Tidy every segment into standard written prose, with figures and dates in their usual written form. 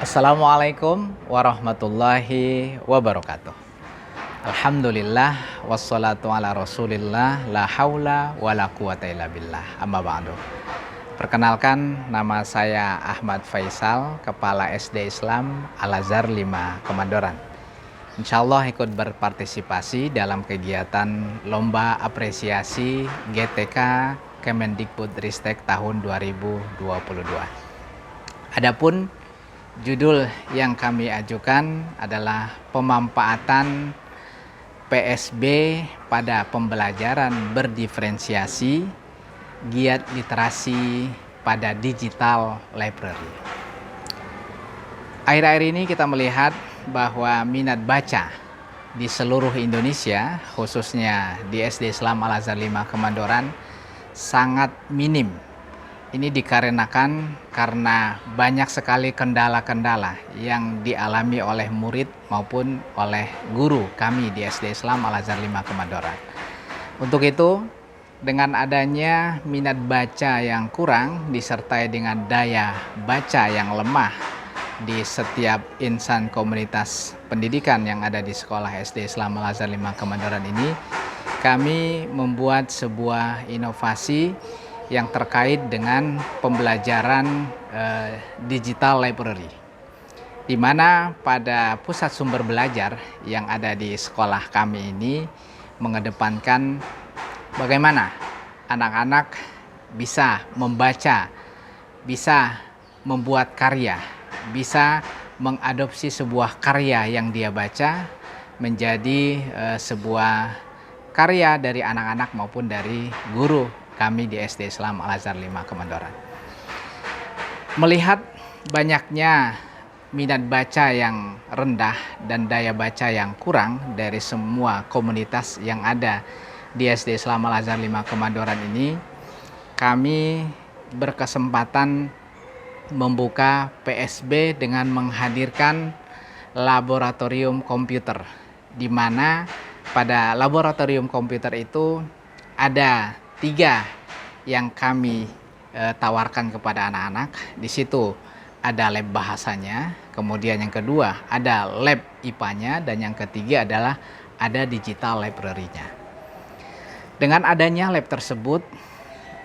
Assalamualaikum warahmatullahi wabarakatuh. Alhamdulillah wassalatu ala rasulillah la haula wala quwata illa billah amma ba'du. Perkenalkan, nama saya Ahmad Faisal, Kepala SD Islam Al-Azhar 5 Kemandoran. Insyaallah ikut berpartisipasi dalam kegiatan Lomba Apresiasi GTK Kemendikbudristek tahun 2022. Adapun judul yang kami ajukan adalah pemanfaatan PSB pada pembelajaran berdiferensiasi, giat literasi pada digital library. Akhir-akhir ini kita melihat bahwa minat baca di seluruh Indonesia, khususnya di SD Islam Al-Azhar 5 Kemandoran, sangat minim. Ini dikarenakan karena banyak sekali kendala-kendala yang dialami oleh murid maupun oleh guru kami di SD Islam Al-Azhar 5 Kemandoran. Untuk itu, dengan adanya minat baca yang kurang disertai dengan daya baca yang lemah di setiap insan komunitas pendidikan yang ada di sekolah SD Islam Al-Azhar 5 Kemandoran ini, kami membuat sebuah inovasi yang terkait dengan pembelajaran digital library, di mana pada pusat sumber belajar yang ada di sekolah kami ini mengedepankan bagaimana anak-anak bisa membaca, bisa membuat karya, bisa mengadopsi sebuah karya yang dia baca menjadi sebuah karya dari anak-anak maupun dari guru kami di SD Islam Al-Azhar 5 Kemandoran. Melihat banyaknya minat baca yang rendah dan daya baca yang kurang dari semua komunitas yang ada di SD Islam Al-Azhar 5 Kemandoran ini, kami berkesempatan membuka PSB dengan menghadirkan laboratorium komputer, di mana pada laboratorium komputer itu ada 3 yang kami tawarkan kepada anak-anak. Di situ ada lab bahasanya, kemudian yang kedua ada lab IPA-nya, dan yang ketiga adalah ada digital library-nya. Dengan adanya lab tersebut,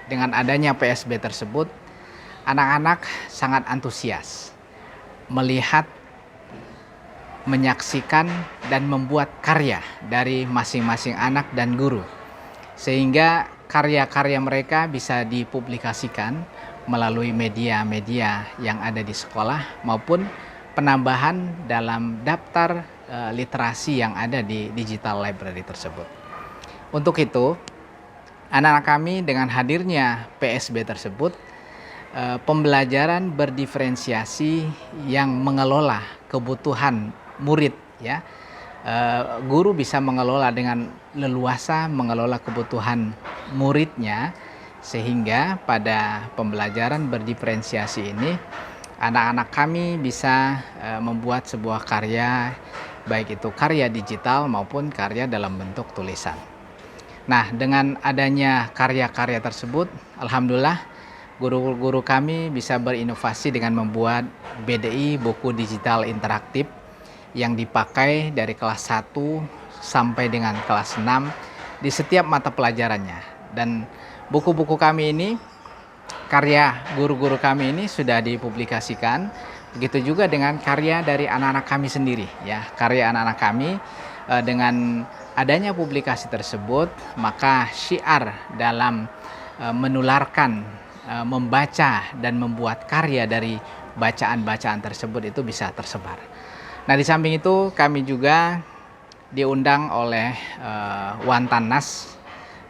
dengan adanya PSB tersebut, anak-anak sangat antusias melihat, menyaksikan, dan membuat karya dari masing-masing anak dan guru, sehingga karya-karya mereka bisa dipublikasikan melalui media-media yang ada di sekolah maupun penambahan dalam daftar literasi yang ada di digital library tersebut. Untuk itu, anak-anak kami dengan hadirnya PSB tersebut, pembelajaran berdiferensiasi yang mengelola kebutuhan murid, ya, guru bisa mengelola dengan leluasa, mengelola kebutuhan muridnya, sehingga pada pembelajaran berdiferensiasi ini anak-anak kami bisa membuat sebuah karya, baik itu karya digital maupun karya dalam bentuk tulisan. Nah, dengan adanya karya-karya tersebut, alhamdulillah guru-guru kami bisa berinovasi dengan membuat BDI, buku digital interaktif, yang dipakai dari kelas 1 sampai dengan kelas 6 di setiap mata pelajarannya. Dan buku-buku kami ini, karya guru-guru kami ini sudah dipublikasikan. Begitu juga dengan karya dari anak-anak kami sendiri, ya. Karya anak-anak kami, dengan adanya publikasi tersebut, maka syiar dalam menularkan, membaca dan membuat karya dari bacaan-bacaan tersebut itu bisa tersebar. Nah, di samping itu kami juga diundang oleh Wantanas,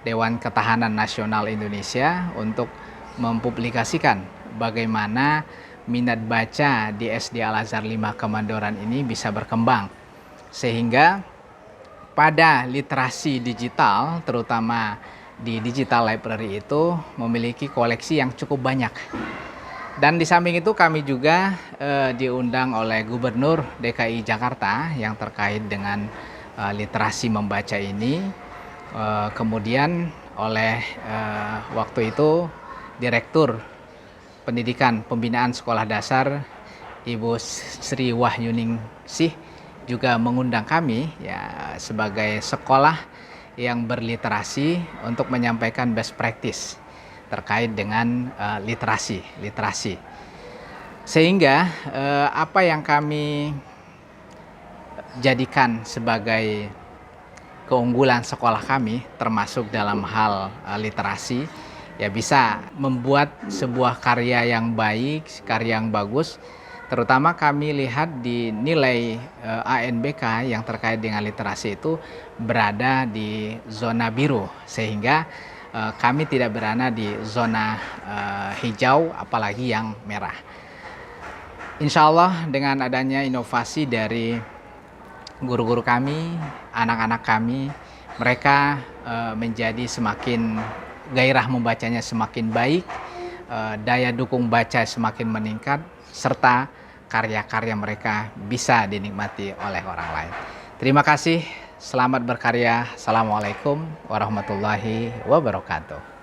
Dewan Ketahanan Nasional Indonesia, untuk mempublikasikan bagaimana minat baca di SD Al-Azhar 5 Kemandoran ini bisa berkembang, sehingga pada literasi digital, terutama di digital library itu memiliki koleksi yang cukup banyak. Dan di samping itu kami juga diundang oleh Gubernur DKI Jakarta yang terkait dengan literasi membaca ini. Kemudian oleh waktu itu Direktur Pendidikan Pembinaan Sekolah Dasar Ibu Sri Wahyuningsih juga mengundang kami ya sebagai sekolah yang berliterasi untuk menyampaikan best practice terkait dengan literasi. Sehingga apa yang kami jadikan sebagai keunggulan sekolah kami termasuk dalam hal literasi ya bisa membuat sebuah karya yang baik, karya yang bagus. Terutama kami lihat di nilai ANBK yang terkait dengan literasi itu berada di zona biru sehingga kami tidak berada di zona hijau apalagi yang merah. Insya Allah dengan adanya inovasi dari guru-guru kami, anak-anak kami, mereka menjadi semakin gairah membacanya semakin baik, daya dukung baca semakin meningkat, serta karya-karya mereka bisa dinikmati oleh orang lain. Terima kasih, selamat berkarya. Assalamualaikum warahmatullahi wabarakatuh.